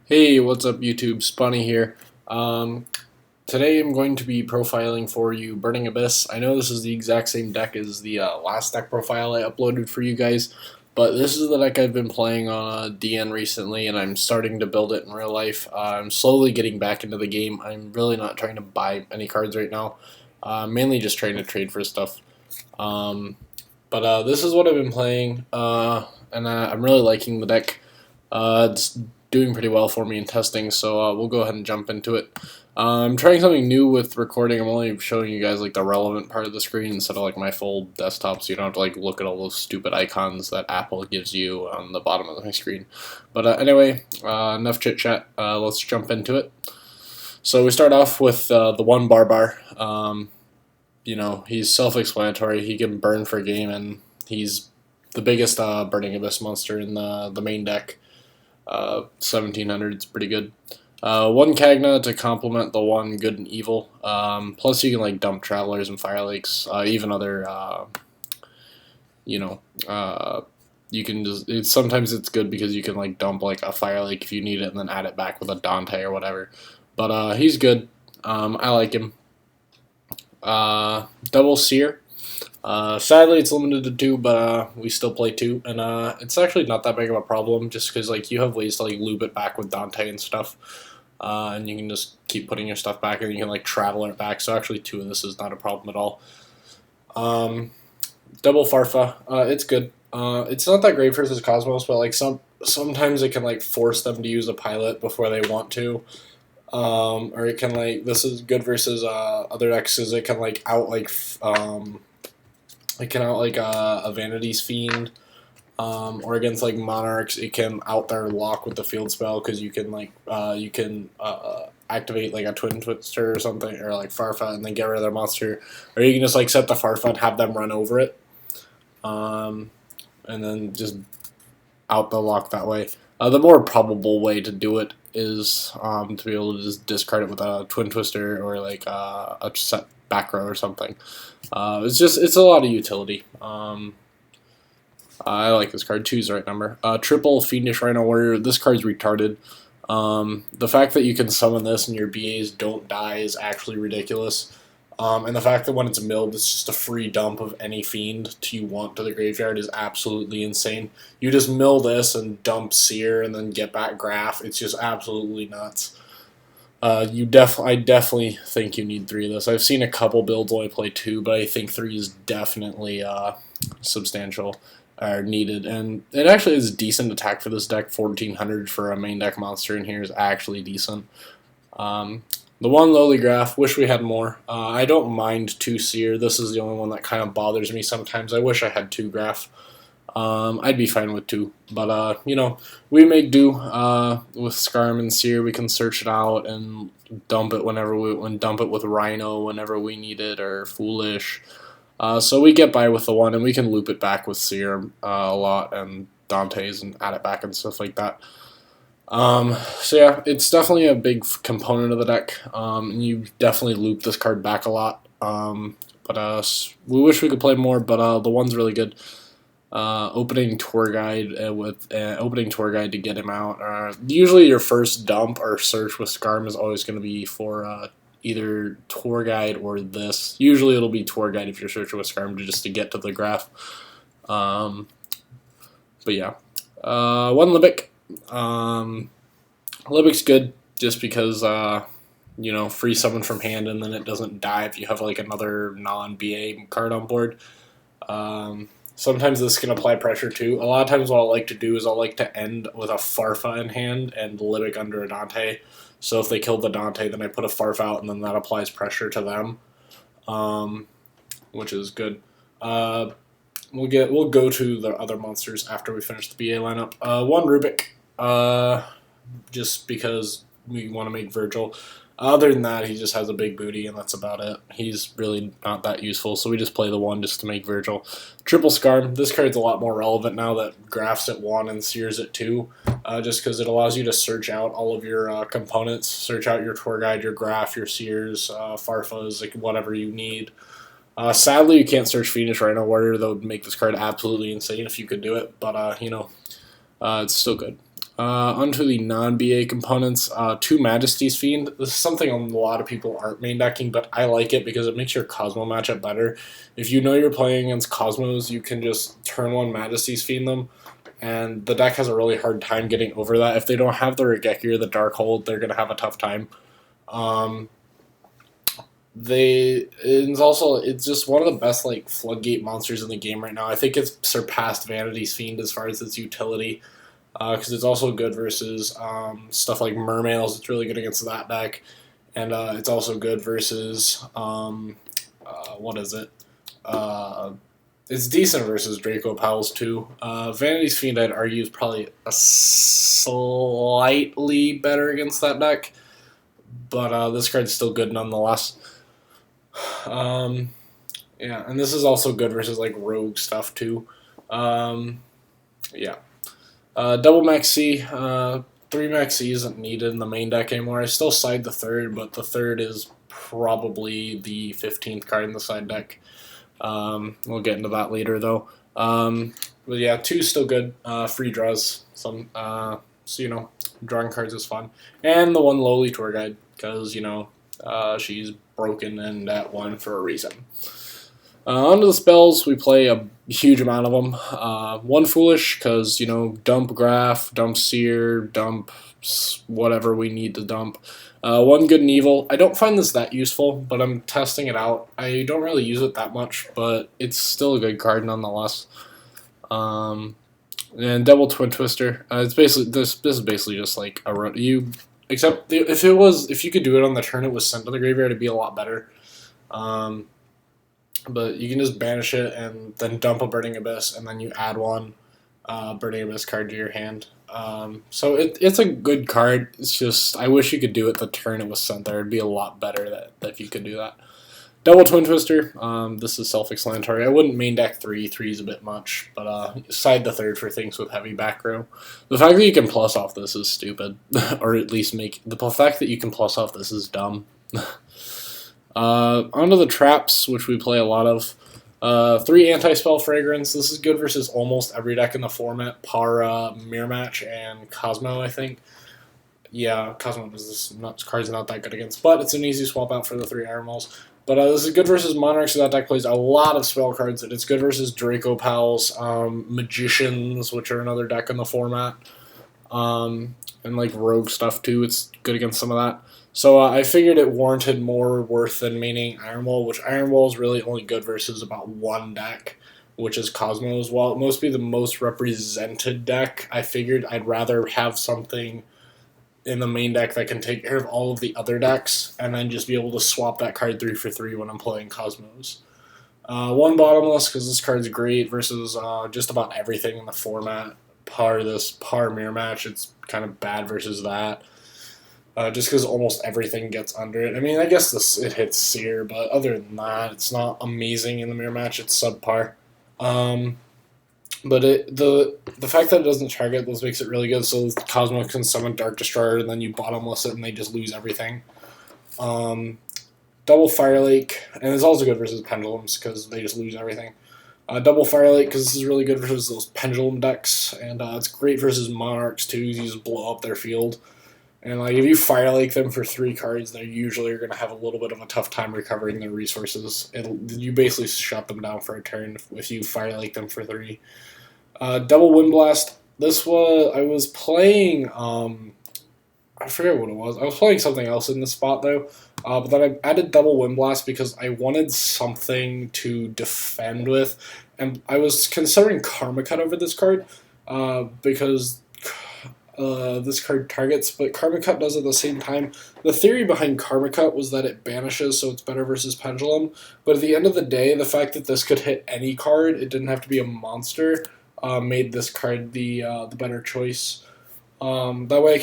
Hey, what's up YouTube? Spawny here. Um, Today I'm going to be profiling for you Burning Abyss. I know this is the exact same deck as the last deck profile I uploaded for you guys, but this is the deck I've been playing on DN recently, and I'm starting to build it in real life. I'm slowly getting back into the game. I'm really not trying to buy any cards right now, mainly just trying to trade for stuff. Um, but this is what I've been playing, and I'm really liking the deck. It's doing pretty well for me in testing, so we'll go ahead and jump into it. I'm trying something new with recording. I'm only showing you guys like the relevant part of the screen instead of like my full desktop, so you don't have to like look at all those stupid icons that Apple gives you on the bottom of my screen. But anyway, enough chit chat. Let's jump into it. So we start off with the one Barbar. He's self-explanatory. He can burn for a game, and he's the biggest Burning Abyss monster in the main deck. 1700 is pretty good. One Kagna to complement the one Good and Evil. Plus, you can like dump Travelers and Fire Lakes, even other. You know, you can just. Sometimes it's good because you can like dump like a Fire Lake if you need it, and then add it back with a Dante or whatever. But he's good. I like him. Double Seer. Sadly, it's limited to two, but we still play two, and it's actually not that big of a problem, just because like you have ways to like loop it back with Dante and stuff, and you can just keep putting your stuff back, and you can like travel it back. So actually, two of this is not a problem at all. Double Farfa, it's good. It's not that great versus Cosmos, but like sometimes it can like force them to use a pilot before they want to. Or it can like this is good versus other X's. It can like out like it can out like a Vanity's Fiend, or against like Monarchs, it can out their lock with the field spell because you can like activate like a Twin Twister or something, or like Farfa, and then get rid of their monster, or you can just like set the Farfa and have them run over it, and then just out the lock that way. The more probable way to do it is to be able to just discard it with a Twin Twister or like a set back row or something. It's a lot of utility. I like this card. Two's the right number. Triple Fiendish Rhino Warrior. This card's retarded. The fact that you can summon this and your BAs don't die is actually ridiculous. And the fact that when it's milled, it's just a free dump of any fiend you want to the graveyard is absolutely insane. You just mill this and dump Seer and then get back Graph. It's just absolutely nuts. I definitely think you need three of this. I've seen a couple builds only play two, but I think three is definitely substantial or needed. And it actually is decent attack for this deck. 1400 for a main deck monster in here is actually decent. The one Lowly Graph, wish we had more. I don't mind two Seer. This is the only one that kind of bothers me sometimes. I wish I had two Graph. I'd be fine with two. But, we make do with Scarm and Seer. We can search it out and dump it dump it with Rhino whenever we need it, or Foolish. So we get by with the one, and we can loop it back with Seer a lot, and Dante's, and add it back and stuff like that. So yeah, it's definitely a big component of the deck. And you definitely loop this card back a lot. But we wish we could play more, but the one's really good. Opening tour guide opening tour guide to get him out. Usually your first dump or search with Scarm is always going to be for either tour guide or this. Usually it'll be tour guide if you're searching with Scarm just to get to the graph. But yeah, one Libic. Libic's good just because free summon from hand, and then it doesn't die if you have like another non-BA card on board. Sometimes this can apply pressure too. A lot of times what I like to do is I like to end with a Farfa in hand and Libic under a Dante. So if they kill the Dante, then I put a Farfa out, and then that applies pressure to them, which is good. We'll go to the other monsters after we finish the BA lineup. One Rubik, just because we want to make Virgil. Other than that, he just has a big booty, and that's about it. He's really not that useful, so we just play the one just to make Virgil. Triple Scarm. This card's a lot more relevant now that Graph's at 1 and Seer's at 2, just because it allows you to search out all of your components, search out your Tour Guide, your Graph, your Seers, Farfas, like whatever you need. Sadly, you can't search Fiendish Rhino Warrior. That would make this card absolutely insane if you could do it, but, it's still good. Onto the non-BA components, 2 Majesty's Fiend. This is something a lot of people aren't main decking, but I like it because it makes your Cosmo matchup better. If you know you're playing against Cosmos, you can just turn 1 Majesty's Fiend them, and the deck has a really hard time getting over that. If they don't have the Regeki or the Darkhold, they're going to have a tough time. It's just one of the best like floodgate monsters in the game right now. I think it's surpassed Vanity's Fiend as far as its utility. Because it's also good versus stuff like Mermails. It's really good against that deck, and it's also good versus what is it? It's decent versus Draco Pals too. Vanity's Fiend, I'd argue, is probably a slightly better against that deck, but this card's still good nonetheless. Yeah, and this is also good versus like rogue stuff too. Yeah. Double Max C, 3 Max C isn't needed in the main deck anymore. I still side the third, but the third is probably the 15th card in the side deck. We'll get into that later though. But yeah, 2 is still good. Free draws. So drawing cards is fun. And the 1 Lowly Tour Guide, because, she's broken and at 1 for a reason. Onto the spells, we play a huge amount of them. 1 Foolish, because, dump Graph, dump Seer, dump whatever we need to dump. 1 Good and Evil. I don't find this that useful, but I'm testing it out. I don't really use it that much, but it's still a good card nonetheless. And Double Twin Twister. It's basically this is basically just like except if you could do it on the turn it was sent to the graveyard, it'd be a lot better. But you can just banish it and then dump a Burning Abyss, and then you add 1 Burning Abyss card to your hand. So it's a good card. It's just I wish you could do it the turn it was sent there. It'd be a lot better that if you could do that. Double Twin Twister. This is self-explanatory. I wouldn't main deck 3. 3 is a bit much, but side the third for things with heavy back row. The fact that you can plus off this is stupid, or at least the fact that you can plus off this is dumb. Onto the traps, which we play a lot of. 3 Anti-Spell Fragrance. This is good versus almost every deck in the format. Para, Mirror Match, and Cosmo, I think. Yeah, Cosmo is card's not that good against, but it's an easy swap out for the 3 Iron Walls. But this is good versus Monarchs, so that deck plays a lot of spell cards, and it's good versus Draco Pals, Magicians, which are another deck in the format, and like rogue stuff too. It's good against some of that. So I figured it warranted more worth than maining Iron Wall, which Iron Wall is really only good versus about 1 deck, which is Cosmos. While it must be the most represented deck, I figured I'd rather have something in the main deck that can take care of all of the other decks, and then just be able to swap that card 3 for 3 when I'm playing Cosmos. 1 Bottomless, because this card's great versus just about everything in the format. Par Mirror Match, it's kind of bad versus that. Just because almost everything gets under it. I mean, I guess it hits Seer, but other than that, it's not amazing in the Mirror Match. It's subpar. But the fact that it doesn't target those makes it really good. So Cosmo can summon Dark Destroyer, and then you bottomless it, and they just lose everything. Double Fire Lake, and it's also good versus Pendulums because they just lose everything. Double Fire Lake, because this is really good versus those Pendulum decks, and it's great versus Monarchs too. You just blow up their field. And like if you Fire Lake them for 3 cards, they usually are going to have a little bit of a tough time recovering their resources. You basically shut them down for a turn if you Fire Lake them for 3. Double Wind Blast. I was playing, I forget what it was. I was playing something else in this spot though. But then I added Double Wind Blast because I wanted something to defend with. And I was considering Karma Cut over this card because this card targets, but Karma Cut does at the same time. The theory behind Karma Cut was that it banishes, so it's better versus Pendulum. But at the end of the day, the fact that this could hit any card, it didn't have to be a monster, made this card the better choice. That way I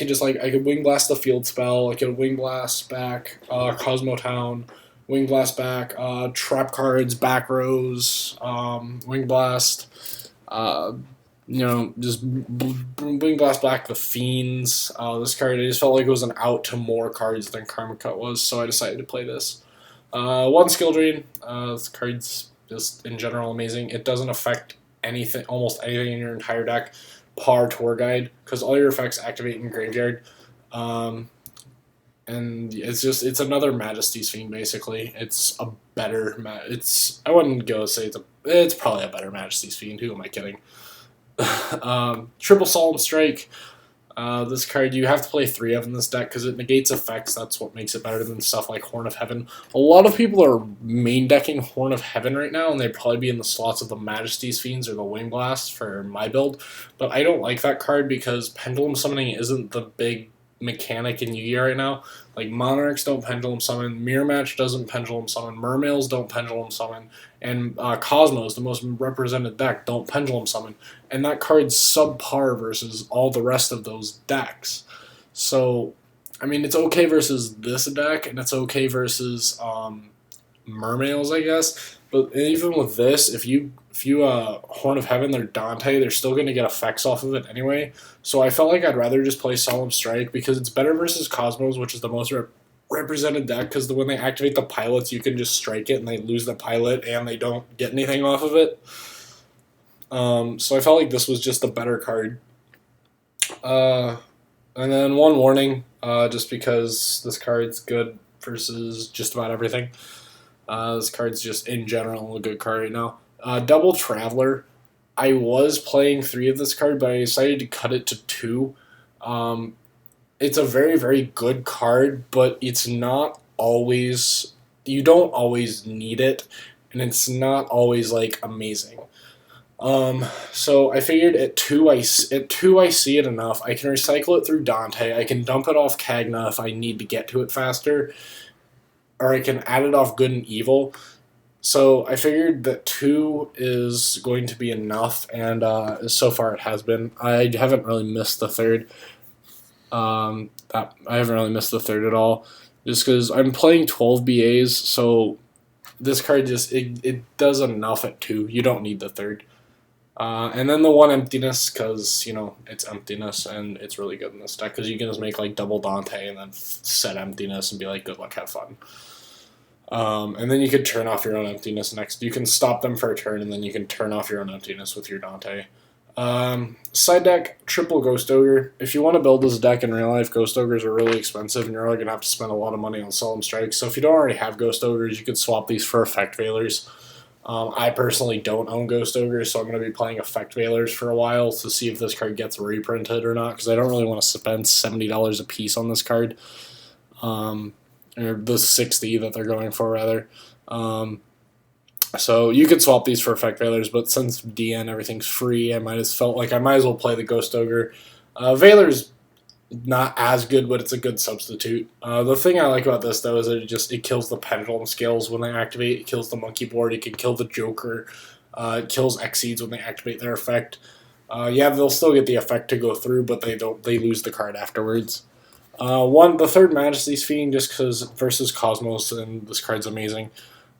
could Wing Blast the field spell, I could Wing Blast back Cosmo Town, Wing Blast back trap cards, back rows, Wing Blast, just Wing Blast back the Fiends. This card, I just felt like it was an out to more cards than Karma Cut was, so I decided to play this. 1 Skill Drain. This card's just in general amazing. It doesn't affect almost anything in your entire deck. par tour guide because all your effects activate in graveyard. Um, and it's another Majesty's Fiend basically. It's a better I wouldn't go say it's probably a better Majesty's Fiend. Who am I kidding? Triple Solemn Strike. This card, you have to play 3 of in this deck because it negates effects. That's what makes it better than stuff like Horn of Heaven. A lot of people are main decking Horn of Heaven right now, and they'd probably be in the slots of the Majesty's Fiends or the Wing Blast for my build. But I don't like that card because Pendulum Summoning isn't the big mechanic in Yu-Gi-Oh! Right now. Like, Monarchs don't Pendulum Summon, Mirror Match doesn't Pendulum Summon, Mermails don't Pendulum Summon, and Cosmos, the most represented deck, don't Pendulum Summon. And that card's subpar versus all the rest of those decks. So, I mean, it's okay versus this deck, and it's okay versus Mermails, I guess. But even with this, if you Horn of Heaven, they're Dante, they're still going to get effects off of it anyway. So I felt like I'd rather just play Solemn Strike because it's better versus Cosmos, which is the most represented deck, because when they activate the pilots, you can just strike it and they lose the pilot and they don't get anything off of it. So I felt like this was just a better card. And then one warning, just because this card's good versus just about everything. This card's just in general a good card right now. Double Traveler. I was playing 3 of this card, but I decided to cut it to 2. It's a very, very good card, but it's not always... You don't always need it, and it's not always, like, amazing. So I figured at 2 I see it enough. I can recycle it through Dante. I can dump it off Kagna if I need to get to it faster. Or I can add it off Good and Evil. So I figured that 2 is going to be enough, and so far it has been. I haven't really missed the third. I haven't really missed the third at all, just because I'm playing 12 BAs, so this card just, it does enough at 2. You don't need the third. And then the 1 Emptiness, because, you know, it's Emptiness, and it's really good in this deck, because you can just make, like, double Dante and then set Emptiness and be like, good luck, have fun. And then you could turn off your own Emptiness next. You can stop them for a turn, and then you can turn off your own Emptiness with your Dante. Side deck, triple Ghost Ogre. If you want to build this deck in real life, Ghost Ogres are really expensive, and you're really going to have to spend a lot of money on Solemn Strikes. So if you don't already have Ghost Ogres, you could swap these for Effect Veilers. I personally don't own Ghost Ogres, so I'm going to be playing Effect Veilers for a while to see if this card gets reprinted or not, because I don't really want to spend $70 a piece on this card. Or the $60 that they're going for, rather. So you could swap these for Effect Veilers, but since DN everything's free, I might as well play the Ghost Ogre. Veiler's not as good, but it's a good substitute. The thing I like about this, though, is that it kills the Pendulum Scales when they activate. It kills the Monkey Board. It can kill the Joker. It kills Exceeds when they activate their effect. Yeah, they'll still get the effect to go through, but they lose the card afterwards. The third Majesty's Fiend, just because versus Cosmos, and this card's amazing.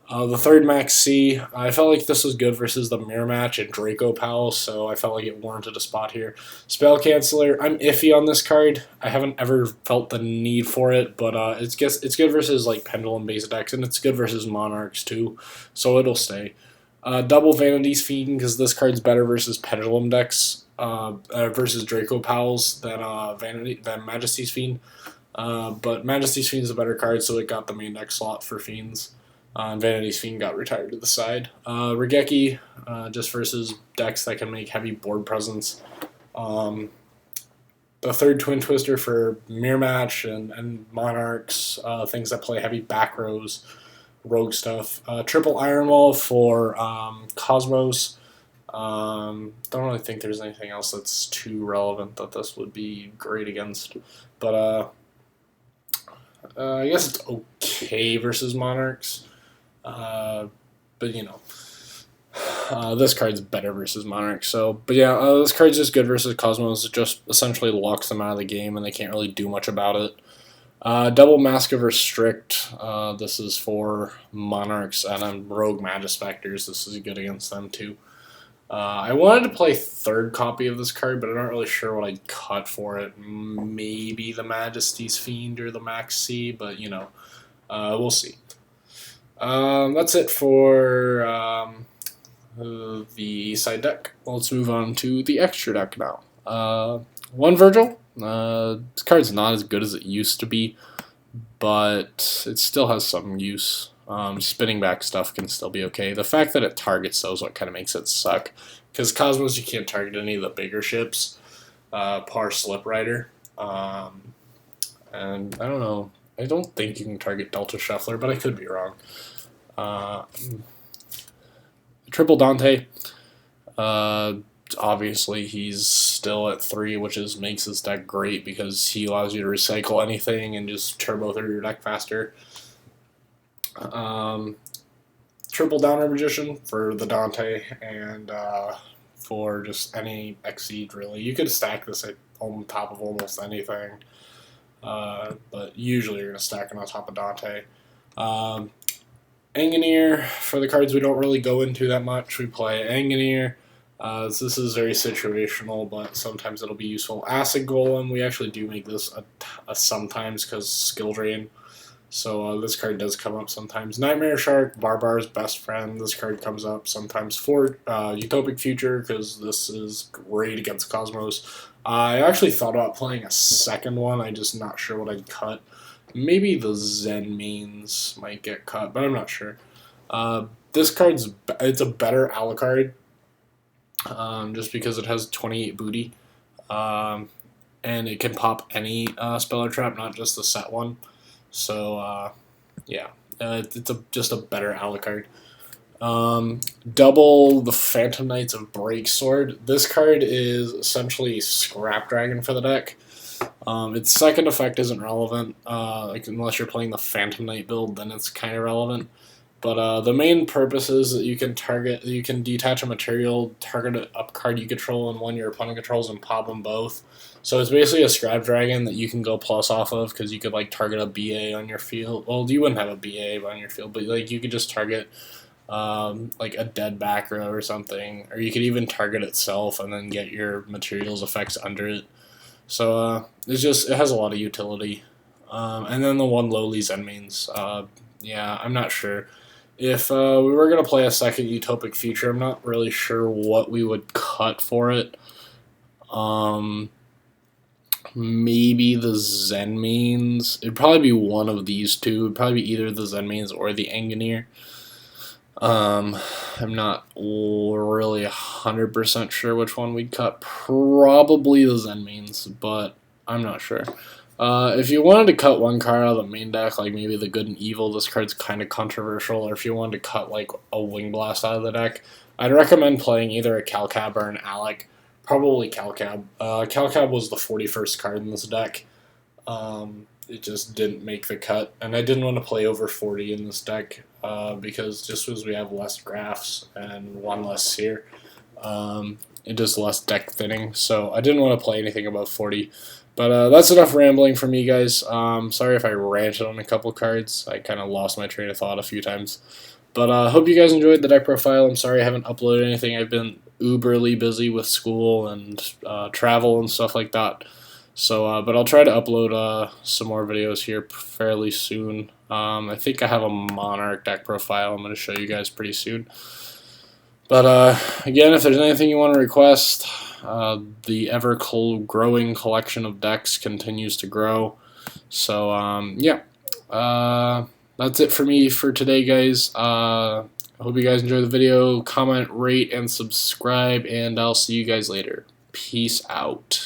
The third Max C, I felt like this was good versus the Mirror Match and Draco Pals, so I felt like it warranted a spot here. Spell Canceller, I'm iffy on this card. I haven't ever felt the need for it, but it's good versus like Pendulum-based decks, and it's good versus Monarchs too, so it'll stay. Double Vanity's Fiend, because this card's better versus Pendulum decks, versus Draco Pals than Majesty's Fiend. But Majesty's Fiend's a better card, so it got the main deck slot for Fiends. And Vanity's Fiend got retired to the side. Regeki, just versus decks that can make heavy board presence. The third Twin Twister for Mirror Match and Monarchs, things that play heavy back rows, rogue stuff. Triple Iron Wall for Cosmos. Don't really think there's anything else that's too relevant that this would be great against. But I guess it's okay versus Monarchs. But you know, this card's better versus Monarchs. So, but yeah, this card's just good versus Cosmos. It just essentially locks them out of the game, and they can't really do much about it. Double Mask of Restrict. This is for Monarchs, and Rogue Magispectors. This is good against them too. I wanted to play third copy of this card, but I'm not really sure what I'd cut for it. Maybe the Majesty's Fiend or the Max C, but you know, we'll see. That's it for the side deck. Let's move on to the extra deck now. One Virgil. This card's not as good as it used to be, but it still has some use. Spinning back stuff can still be okay. The fact that it targets those what kind of makes it suck. Because Cosmos, you can't target any of the bigger ships. Par Slip Rider. And I don't know. I don't think you can target Delta Shuffler, but I could be wrong. Triple Dante. Obviously, he's still at 3, which makes his deck great because he allows you to recycle anything and just turbo through your deck faster. Triple Downer Magician for the Dante and for just any Exceed, really. You could stack this on top of almost anything, but usually you're going to stack it on top of Dante. Engineer, for the cards we don't really go into that much, we play Engineer. This is very situational, but sometimes it'll be useful. Acid Golem, we actually do make this a sometimes because skill drain. So this card does come up sometimes. Nightmare Shark, Barbar's best friend. This card comes up sometimes. For Utopic Future, because this is great against Cosmos. I actually thought about playing a second one. I'm just not sure what I'd cut. Maybe the Zen Means might get cut, but I'm not sure. This it's a better Alucard, just because it has 28 booty, and it can pop any Speller Trap, not just the set one. So, yeah, it's just a better Alucard. Double the Phantom Knights of Breaksword. This card is essentially Scrap Dragon for the deck. Its second effect isn't relevant, unless you're playing the Phantom Knight build, then it's kind of relevant. But the main purpose is that you can detach a material, target a card you control and one your opponent controls, and pop them both. So it's basically a Scrap Dragon that you can go plus off of, because you could like target a BA on your field. Well, you wouldn't have a BA on your field, but like you could just target like a dead back row or something, or you could even target itself and then get your materials effects under it. So it has a lot of utility. And then the one lowly Zen Means. Yeah, I'm not sure. If we were going to play a second Utopic Future, I'm not really sure what we would cut for it. Maybe the Zen Means. It'd probably be one of these two. It'd probably be either the Zen Means or the Engineer. I'm not really 100% sure which one we'd cut. Probably the Zen Means, but I'm not sure. If you wanted to cut one card out of the main deck, like maybe the Good and Evil, this card's kind of controversial, or if you wanted to cut like a Wing Blast out of the deck, I'd recommend playing either a Calcab or an Alec. Probably Calcab. Calcab was the 41st card in this deck. It just didn't make the cut, and I didn't want to play over 40 in this deck because just as we have less graphs and one less seer, it just less deck thinning, so I didn't want to play anything above 40. But that's enough rambling from me, guys. Sorry if I ranted on a couple cards. I kind of lost my train of thought a few times. But I hope you guys enjoyed the deck profile. I'm sorry I haven't uploaded anything. I've been uberly busy with school and travel and stuff like that. So, but I'll try to upload some more videos here fairly soon. I think I have a Monarch deck profile I'm going to show you guys pretty soon. But again, if there's anything you want to request, the ever-growing collection of decks continues to grow. So, yeah. That's it for me for today, guys. I hope you guys enjoy the video. Comment, rate, and subscribe, and I'll see you guys later. Peace out.